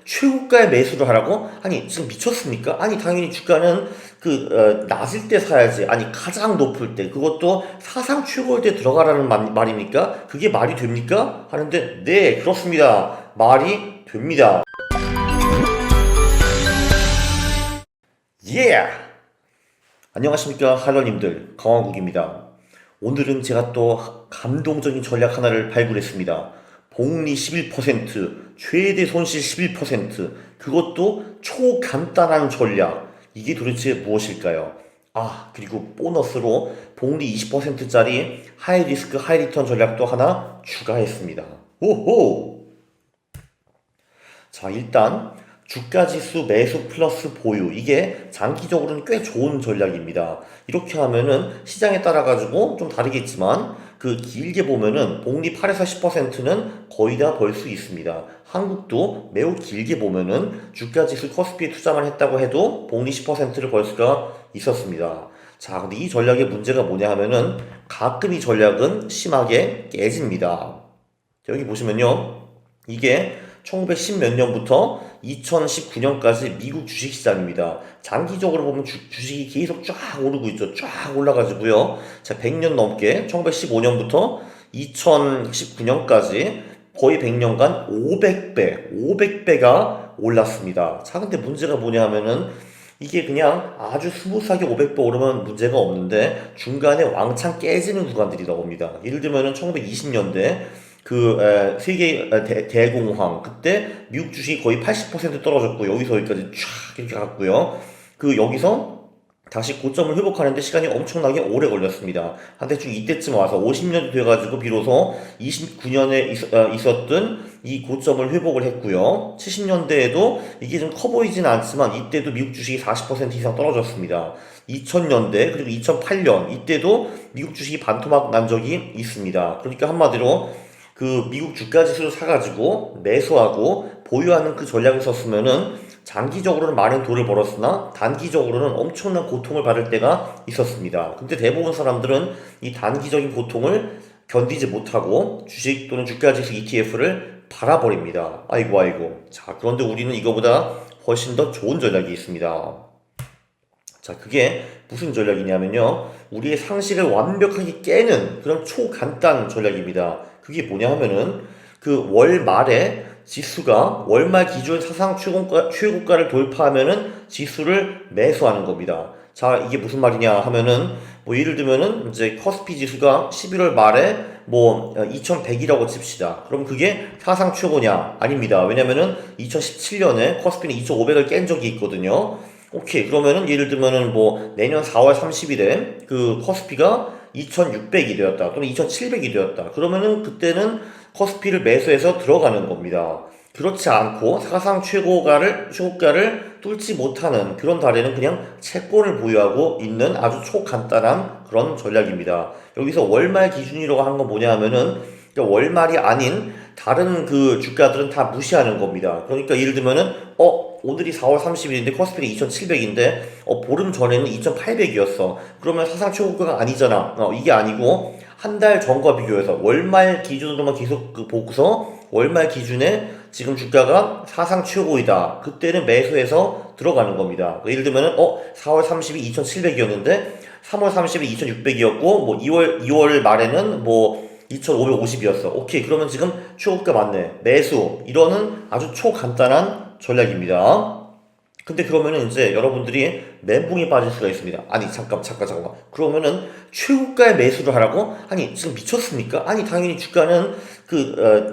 최고가의 매수를 하라고? 아니 지금 미쳤습니까? 아니 당연히 주가는 낮을 때 사야지. 아니 가장 높을 때, 그것도 사상 최고일 때 들어가라는 말입니까? 그게 말이 됩니까? 하는데 네 그렇습니다. 말이 됩니다. 예! 안녕하십니까 할러님들, 강화국입니다. 오늘은 제가 또 감동적인 전략 하나를 발굴했습니다. 복리 11%, 최대 손실 11%, 그것도 초간단한 전략. 이게 도대체 무엇일까요? 그리고 보너스로 복리 20%짜리 하이리스크 하이리턴 전략도 하나 추가했습니다. 오호! 자, 일단 주가지수 매수 플러스 보유, 이게 장기적으로는 꽤 좋은 전략입니다. 이렇게 하면은 시장에 따라 가지고 좀 다르겠지만 길게 보면은 복리 8에서 10%는 거의 다 벌 수 있습니다. 한국도 매우 길게 보면은 주가지수 코스피에 투자만 했다고 해도 복리 10%를 벌 수가 있었습니다. 자, 근데 이 전략의 문제가 뭐냐 하면은 가끔 이 전략은 심하게 깨집니다. 여기 보시면요, 이게 1910 몇 년부터 2019년까지 미국 주식시장입니다. 장기적으로 보면 주식이 계속 쫙 오르고 있죠. 쫙 올라가지고요. 자, 100년 넘게 1915년부터 2019년까지 거의 100년간 500배가 올랐습니다. 자, 근데 문제가 뭐냐 하면은 이게 그냥 아주 스무스하게 500배 오르면 문제가 없는데 중간에 왕창 깨지는 구간들이 나옵니다. 예를 들면은 1920년대 세계 대공황, 그때 미국 주식이 거의 80% 떨어졌고 여기서 여기까지 쫙 이렇게 갔고요. 여기서 다시 고점을 회복하는데 시간이 엄청나게 오래 걸렸습니다. 한 대충 이때쯤 와서 50년이 돼가지고 비로소 29년에 있었던 이 고점을 회복을 했고요. 70년대에도 이게 좀 커 보이지는 않지만 이때도 미국 주식이 40% 이상 떨어졌습니다. 2000년대 그리고 2008년 이때도 미국 주식이 반토막 난 적이 있습니다. 그러니까 한마디로 미국 주가 지수를 사가지고 매수하고 보유하는 그 전략을 썼으면은 장기적으로는 많은 돈을 벌었으나 단기적으로는 엄청난 고통을 받을 때가 있었습니다. 근데 대부분 사람들은 이 단기적인 고통을 견디지 못하고 주식 또는 주가 지수 ETF를 팔아버립니다. 아이고. 자, 그런데 우리는 이거보다 훨씬 더 좋은 전략이 있습니다. 자, 그게 무슨 전략이냐면요, 우리의 상식을 완벽하게 깨는 그런 초간단 전략입니다. 그게 뭐냐 하면은 월 말에 지수가 월말 기준 사상 최고가를 돌파하면은 지수를 매수하는 겁니다. 자, 이게 무슨 말이냐 하면은 예를 들면은 이제 코스피 지수가 11월 말에 2100이라고 칩시다. 그럼 그게 사상 최고냐? 아닙니다. 왜냐면은 2017년에 코스피는 2500을 깬 적이 있거든요. 오케이, 그러면은 예를 들면은 내년 4월 30일에 코스피가 2600이 되었다 또는 2700이 되었다. 그러면은 그때는 코스피를 매수해서 들어가는 겁니다. 그렇지 않고 사상 최고가를 뚫지 못하는 그런 달에는 그냥 채권을 보유하고 있는 아주 초간단한 그런 전략입니다. 여기서 월말 기준이라고 하는 건 뭐냐 하면은 월말이 아닌 다른 주가들은 다 무시하는 겁니다. 그러니까 예를 들면은 오늘이 4월 30일인데 코스피가 2700인데 보름 전에는 2800이었어. 그러면 사상 최고가가 아니잖아. 이게 아니고 한 달 전과 비교해서 월말 기준으로만 계속 보고서 월말 기준에 지금 주가가 사상 최고이다. 그때는 매수해서 들어가는 겁니다. 예를 들면은 4월 30일 2700이었는데 3월 30일 2600이었고 2월 말에는 2550이었어. 오케이, 그러면 지금 최고가 맞네. 매수. 이러는 아주 초간단한 전략입니다. 근데 그러면은 이제 여러분들이 멘붕에 빠질 수가 있습니다. 아니 잠깐만. 그러면은 최고가의 매수를 하라고? 아니 지금 미쳤습니까? 아니 당연히 주가는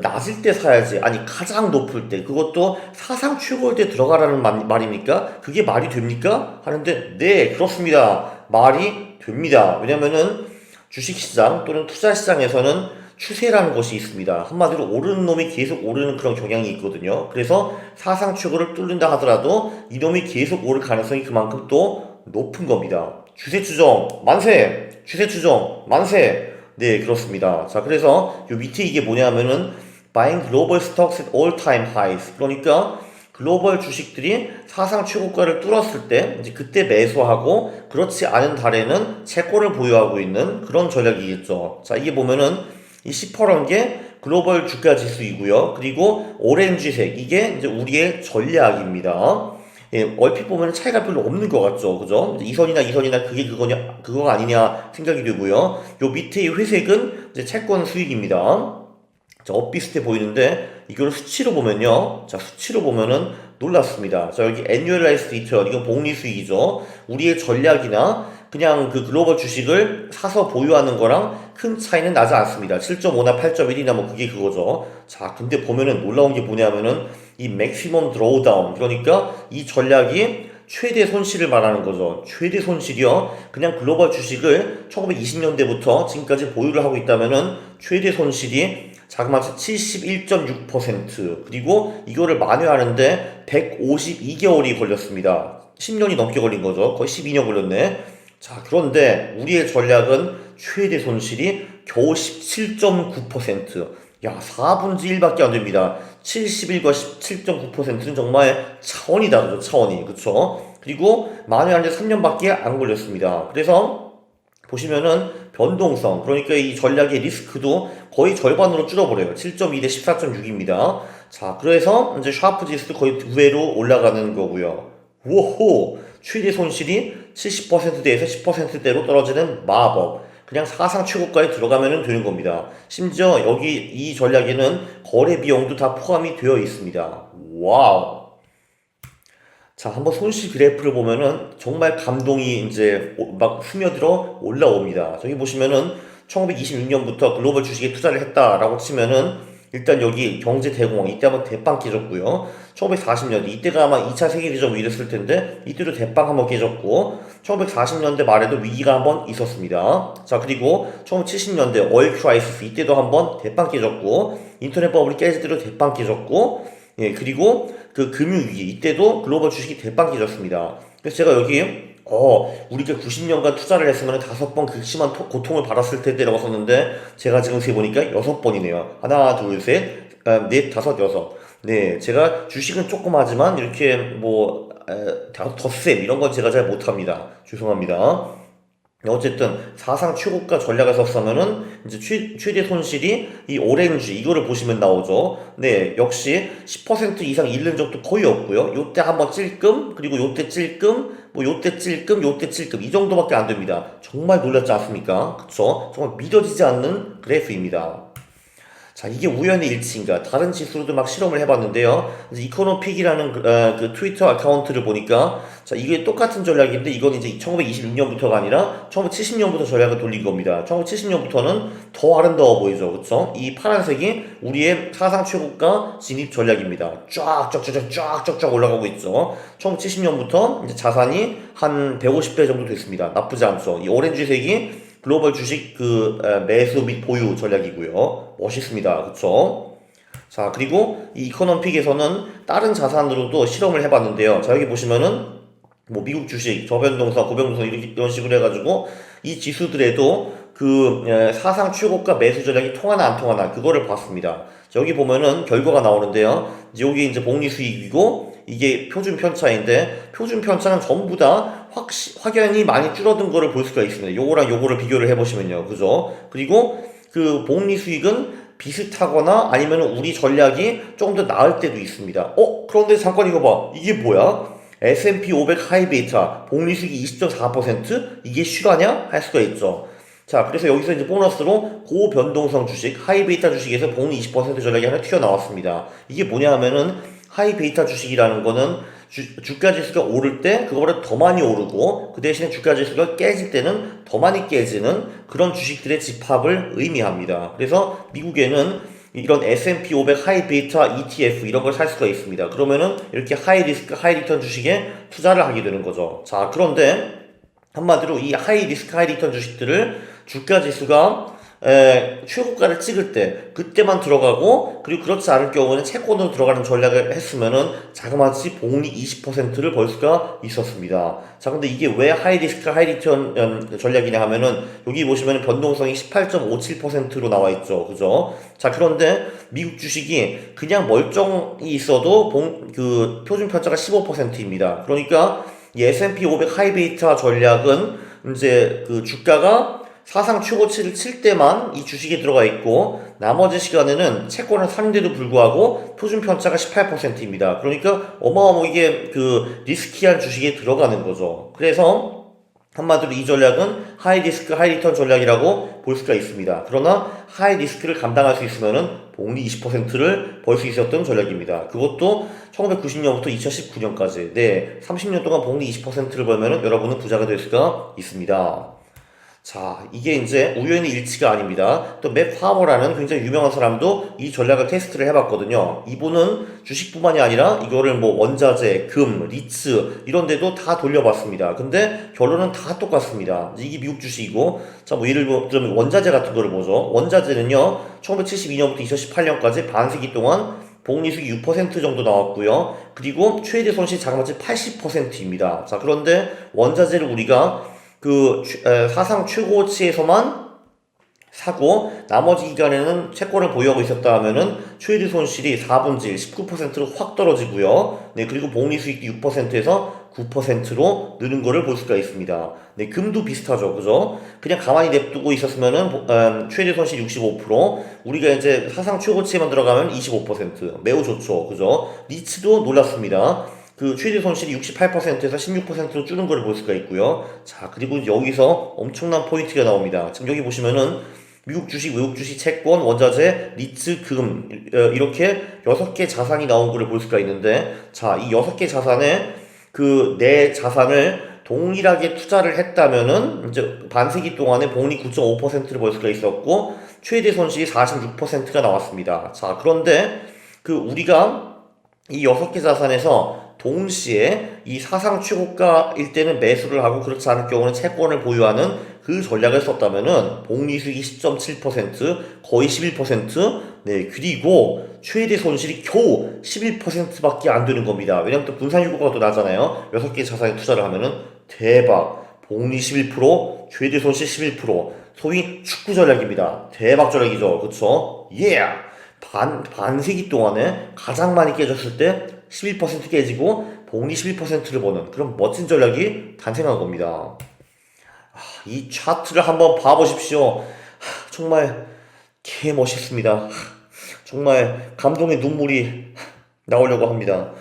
낮을 때 사야지. 아니 가장 높을 때, 그것도 사상 최고일 때 들어가라는 말입니까? 그게 말이 됩니까? 하는데 네 그렇습니다. 말이 됩니다. 왜냐면은 주식시장 또는 투자시장에서는 추세라는 것이 있습니다. 한마디로 오르는 놈이 계속 오르는 그런 경향이 있거든요. 그래서 사상 최고를 뚫는다 하더라도 이놈이 계속 오를 가능성이 그만큼 또 높은 겁니다. 추세 추정 만세! 추세 추정 만세! 네, 그렇습니다. 자, 그래서 요 밑에 이게 뭐냐면은 buying global stocks at all time highs. 그러니까 글로벌 주식들이 사상 최고가를 뚫었을 때 이제 그때 매수하고, 그렇지 않은 달에는 채권을 보유하고 있는 그런 전략이겠죠. 자, 이게 보면은 이 시퍼런 게 글로벌 주가 지수이고요. 그리고 오렌지색 이게 이제 우리의 전략입니다. 예, 얼핏 보면 차이가 별로 없는 것 같죠, 그죠? 이선이나 그게 그거가 아니냐 생각이 들고요. 요 밑에 이 회색은 이제 채권 수익입니다. 자, 엇비슷해 보이는데 이걸 수치로 보면요. 자, 수치로 보면은 놀랍습니다. 자, 여기 annualized return 이건 복리 수익이죠. 우리의 전략이나 그냥 그 글로벌 주식을 사서 보유하는 거랑 큰 차이는 나지 않습니다. 7.5나 8.1이나 뭐 그게 그거죠. 자, 근데 보면은 놀라운 게 뭐냐면은 이 maximum drawdown 그러니까 이 전략이 최대 손실을 말하는 거죠. 최대 손실이요. 그냥 글로벌 주식을 1920년대부터 지금까지 보유를 하고 있다면은 최대 손실이 자그마치 71.6% 그리고 이거를 만회하는데 152개월이 걸렸습니다. 10년이 넘게 걸린 거죠. 거의 12년 걸렸네. 자, 그런데 우리의 전략은 최대 손실이 겨우 17.9%. 야, 4분의 1밖에 안 됩니다. 71과 17.9%는 정말 차원이 다르죠, 차원이. 그쵸? 그리고 만회하는데 3년밖에 안 걸렸습니다. 그래서 보시면은 변동성, 그러니까 이 전략의 리스크도 거의 절반으로 줄어버려요. 7.2 대 14.6입니다. 자, 그래서 이제 샤프 지수도 거의 2배로 올라가는 거고요. 오호! 최대 손실이 70%대에서 10%대로 떨어지는 마법. 그냥 사상 최고가에 들어가면 되는 겁니다. 심지어 여기 이 전략에는 거래 비용도 다 포함이 되어 있습니다. 와우! 자, 한번 손실 그래프를 보면은 정말 감동이 이제 막 스며들어 올라옵니다. 저기 보시면은 1926년부터 글로벌 주식에 투자를 했다라고 치면은 일단 여기 경제 대공황 이때 한번 대빵 깨졌고요. 1940년대 이때가 아마 2차 세계대전 이랬을 텐데 이때도 대빵 한번 깨졌고 1940년대 말에도 위기가 한번 있었습니다. 자, 그리고 1970년대 오일 크라이시스 이때도 한번 대빵 깨졌고 인터넷 버블이 깨질 때도 대빵 깨졌고 예, 그리고 그 금융위기 이때도 글로벌 주식이 대빵 깨졌습니다. 그래서 제가 여기 우리가 90년간 투자를 했으면 5번 극심한 고통을 받았을 텐데라고 썼는데 제가 지금 세보니까 6번이네요. 하나, 둘, 셋, 넷, 다섯, 여섯. 네, 제가 주식은 조금 하지만 이렇게 뭐 덧셈 이런 건 제가 잘 못합니다. 죄송합니다. 어쨌든 사상 최고가 전략을 썼으면은 이제 최대 손실이 이 오렌지 이거를 보시면 나오죠. 네, 역시 10% 이상 잃는 적도 거의 없고요. 요때 한번 찔끔 그리고 요때 찔끔 뭐 요때 찔끔 요때 찔끔 이 정도밖에 안 됩니다. 정말 놀랐지 않습니까? 그쵸? 정말 믿어지지 않는 그래프입니다. 자, 이게 우연의 일치인가? 다른 지수로도 막 실험을 해봤는데요. 이제 이코노픽이라는 그 트위터 어카운트를 보니까, 자, 이게 똑같은 전략인데, 이건 이제 1926년부터가 아니라 1970년부터 전략을 돌린 겁니다. 1970년부터는 더 아름다워 보이죠. 그쵸? 이 파란색이 우리의 사상 최고가 진입 전략입니다. 쫙쫙쫙쫙 올라가고 있죠. 1970년부터 이제 자산이 한 150배 정도 됐습니다. 나쁘지 않죠. 이 오렌지색이 글로벌 주식 매수 및 보유 전략이고요. 멋있습니다. 그쵸? 자, 그리고 이 이코노픽에서는 다른 자산으로도 실험을 해봤는데요. 자, 여기 보시면은 뭐 미국 주식, 저변동성, 고변동성 이런 식으로 해가지고 이 지수들에도 사상 최고가 매수 전략이 통하나 안 통하나 그거를 봤습니다. 자, 여기 보면은 결과가 나오는데요. 여기 이제 복리 수익이고 이게 표준 편차인데 표준 편차는 전부 다 확연히 많이 줄어든 거를 볼 수가 있습니다. 요거랑 요거를 비교를 해보시면요. 그죠? 그리고 그 복리 수익은 비슷하거나 아니면 우리 전략이 조금 더 나을 때도 있습니다. 그런데 잠깐 이거 봐. 이게 뭐야? S&P 500 하이베이타 복리 수익이 20.4% 이게 실화냐? 할 수가 있죠. 자, 그래서 여기서 이제 보너스로 고변동성 주식, 하이베이타 주식에서 복리 20% 전략이 하나 튀어나왔습니다. 이게 뭐냐 하면은 하이베이타 주식이라는 거는 주가 지수가 오를 때 그거보다 더 많이 오르고 그 대신에 주가 지수가 깨질 때는 더 많이 깨지는 그런 주식들의 집합을 의미합니다. 그래서 미국에는 이런 S&P 500 하이베이타 ETF 이런 걸 살 수가 있습니다. 그러면은 이렇게 하이 리스크, 하이 리턴 주식에 투자를 하게 되는 거죠. 자, 그런데 한마디로 이 하이 리스크, 하이 리턴 주식들을 주가 지수가 최고가를 찍을 때 그때만 들어가고 그리고 그렇지 않을 경우에는 채권으로 들어가는 전략을 했으면은 자그마치 복리 20%를 벌 수가 있었습니다. 자, 근데 이게 왜 하이리스크 하이리턴 전략이냐 하면은 여기 보시면은 변동성이 18.57%로 나와 있죠. 그죠? 자, 그런데 미국 주식이 그냥 멀쩡히 있어도 표준 편차가 15%입니다. 그러니까 이 S&P 500 하이베이타 전략은 이제 그 주가가 사상 최고치를 칠 때만 이 주식에 들어가 있고 나머지 시간에는 채권을 사는데도 불구하고 표준 편차가 18%입니다. 그러니까 어마어마하게 그 리스키한 주식에 들어가는 거죠. 그래서 한마디로 이 전략은 하이 리스크 하이 리턴 전략이라고 볼 수가 있습니다. 그러나 하이 리스크를 감당할 수 있으면은 복리 20%를 벌 수 있었던 전략입니다. 그것도 1990년부터 2019년까지 30년 동안 복리 20%를 벌면은 여러분은 부자가 될 수가 있습니다. 자, 이게 이제 우연의 일치가 아닙니다. 또 맥 파머라는 굉장히 유명한 사람도 이 전략을 테스트를 해봤거든요. 이분은 주식뿐만이 아니라 이거를 뭐 원자재, 금, 리츠 이런 데도 다 돌려봤습니다. 근데 결론은 다 똑같습니다. 이게 미국 주식이고, 자, 뭐 예를 들면 원자재 같은 거를 보죠. 원자재는요, 1972년부터 2018년까지 반세기 동안 복리수익이 6% 정도 나왔고요. 그리고 최대 손실 자그마치 80%입니다. 자, 그런데 원자재를 우리가 사상 최고치에서만 사고 나머지 기간에는 채권을 보유하고 있었다 하면은 최대 손실이 4분의 1, 19%로 확 떨어지고요. 네, 그리고 복리 수익도 6%에서 9%로 느는 거를 볼 수가 있습니다. 네, 금도 비슷하죠. 그죠? 그냥 가만히 냅두고 있었으면은 최대 손실 65%, 우리가 이제 사상 최고치에만 들어가면 25%. 매우 좋죠. 그죠? 리츠도 놀랐습니다. 그 최대 손실이 68%에서 16%로 줄은 걸 볼 수가 있고요. 자, 그리고 여기서 엄청난 포인트가 나옵니다. 지금 여기 보시면은 미국 주식, 외국 주식, 채권, 원자재, 리츠, 금 이렇게 6개 자산이 나온 거를 볼 수가 있는데, 자, 이 6개 자산에 그 내 자산을 동일하게 투자를 했다면은 이제 반세기 동안에 복리 9.5%를 벌 수가 있었고 최대 손실이 46%가 나왔습니다. 자, 그런데 우리가 이 6개 자산에서 동시에 이 사상 최고가일 때는 매수를 하고 그렇지 않을 경우는 채권을 보유하는 그 전략을 썼다면은 복리 수익이 10.7%, 거의 11%, 네, 그리고 최대 손실이 겨우 11%밖에 안 되는 겁니다. 왜냐면 또 분산효과가 또 나잖아요. 6개 자산에 투자를 하면은 대박. 복리 11%, 최대 손실 11%, 소위 축구 전략입니다. 대박 전략이죠. 그쵸? 예! 반세기 동안에 가장 많이 깨졌을 때 11% 깨지고 복리 11%를 버는 그런 멋진 전략이 탄생한 겁니다. 이 차트를 한번 봐보십시오. 정말 개 멋있습니다. 정말 감동의 눈물이 나오려고 합니다.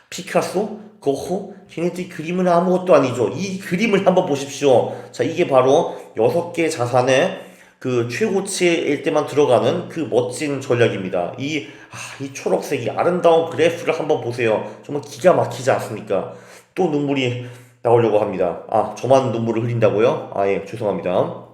피카소? 고호? 걔네들 그림은 아무것도 아니죠. 이 그림을 한번 보십시오. 자, 이게 바로 6개 자산의 그 최고치일 때만 들어가는 그 멋진 전략입니다. 이 초록색이 아름다운 그래프를 한번 보세요. 정말 기가 막히지 않습니까? 또 눈물이 나오려고 합니다. 저만 눈물을 흘린다고요? 예, 죄송합니다.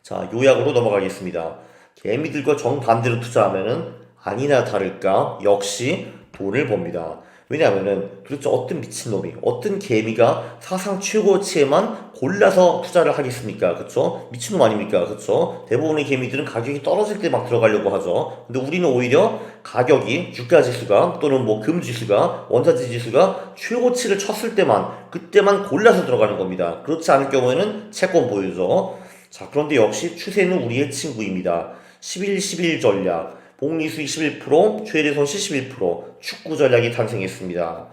자, 요약으로 넘어가겠습니다. 개미들과 정반대로 투자하면은 아니나 다를까 역시 돈을 법니다. 왜냐하면은 도대체 어떤 미친놈이, 어떤 개미가 사상 최고치에만 골라서 투자를 하겠습니까? 그쵸? 미친놈 아닙니까? 그쵸? 대부분의 개미들은 가격이 떨어질 때 막 들어가려고 하죠. 근데 우리는 오히려 가격이 주가 지수가 또는 뭐 금 지수가 원자재 지수가 최고치를 쳤을 때만 그때만 골라서 들어가는 겁니다. 그렇지 않을 경우에는 채권 보유죠. 자, 그런데 역시 추세는 우리의 친구입니다. 11-11 전략. 복리 수익 11%, 최대 손실 11%, 축구 전략이 탄생했습니다.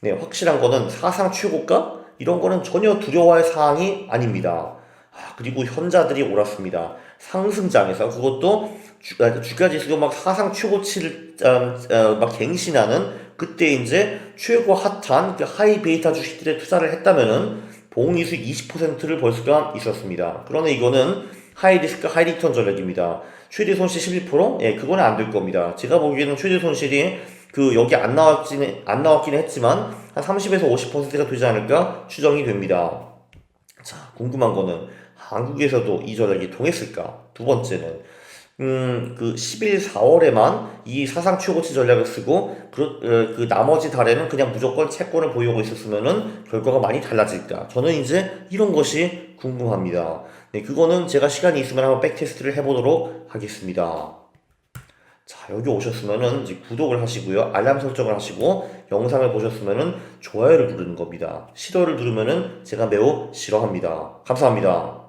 네, 확실한 거는 사상 최고가? 이런 거는 전혀 두려워할 사항이 아닙니다. 그리고 현자들이 옳았습니다. 상승장에서 그것도 주가 지수가 막 사상 최고치를 막 갱신하는 그때 이제 최고 핫한 그 하이 베이타 주식들에 투자를 했다면은 복리 수익 20%를 벌 수가 있었습니다. 그러나 이거는 하이 리스크 하이 리턴 전략입니다. 최대 손실 11%? 예, 그거는 안 될 겁니다. 제가 보기에는 최대 손실이 여기 안 나왔긴 했지만 한 30에서 50%가 되지 않을까 추정이 됩니다. 자, 궁금한 거는 한국에서도 이 전략이 통했을까? 두 번째는 11, 4월에만 이 사상 최고치 전략을 쓰고 그 나머지 달에는 그냥 무조건 채권을 보유하고 있었으면은 결과가 많이 달라질까? 저는 이제 이런 것이 궁금합니다. 네, 그거는 제가 시간이 있으면 한번 백테스트를 해보도록 하겠습니다. 자, 여기 오셨으면은 이제 구독을 하시고요. 알람 설정을 하시고 영상을 보셨으면은 좋아요를 누르는 겁니다. 싫어를 누르면은 제가 매우 싫어합니다. 감사합니다.